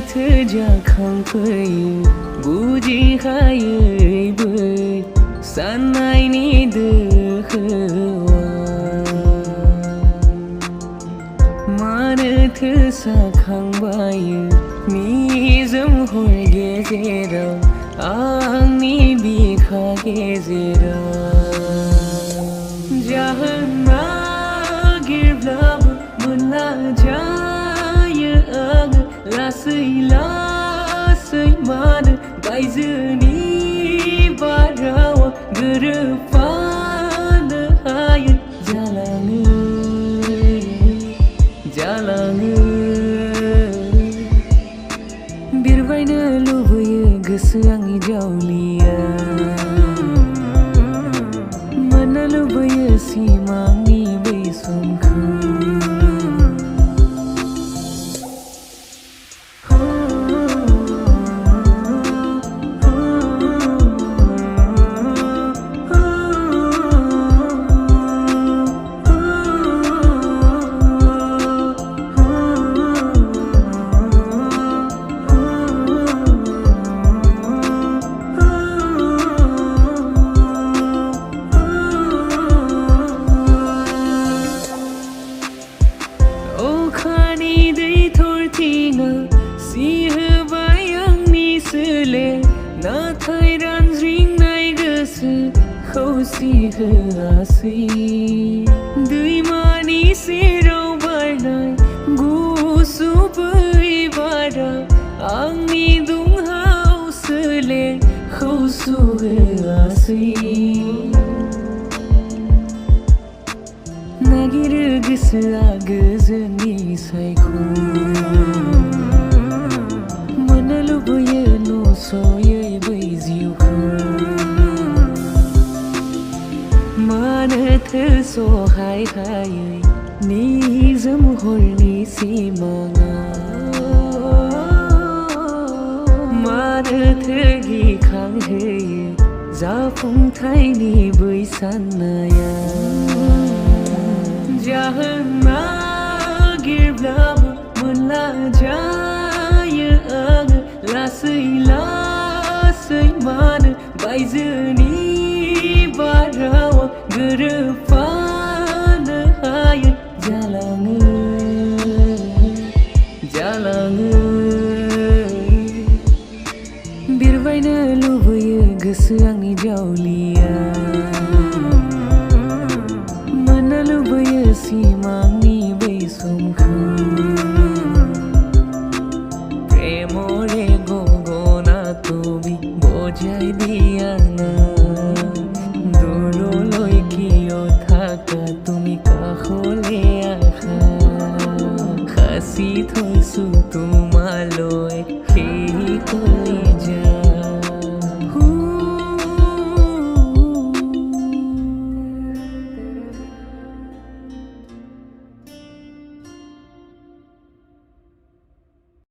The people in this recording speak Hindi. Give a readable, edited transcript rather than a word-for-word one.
मानोथो जाखांफैयो बुजिहायैबो साननायनि दोहौआ मानोथो साखांबायो निजोम हर गेजेराव आंनि बिखा गेजेराव जाहोन नागिरब्लाबो मोनला जायो आङो लासै लासै मानो बायजोनि बारहावा गोरोबफानो हायै जालाङो बिरबायनो लुबैयो गोसो आंनि जावलिया मोननो लुबैयो सिमांनि बै समखौ अखानि दै थरथिङा सिहोबाय आंनि सोले नाथाय रानज्रिंनाय गोसोखौ सिहोआसै दैमानि सेराव बारनाय गुसु बै बारा आंनि दुंहाव सोलेरखौ सुहोआसै नागिरो गोसोआ गोजोननि सायखौ मोननो लुबैयो नसयै बै जिउखौ मानोथो सहाय हायै निजोम हरनि सिमाङा मानोथो गिखांहोयो जाफुंथायनि बै साननाया जाहोन नागिरब्लाबो मोनला जायो आङो लासै लासै मानो बायजोनि बारहावा गोरोबफानो हायै जालाङो बिरबायनो लुबैयो गोसो आंनि जावलिया मोननो लुबैयो सिमां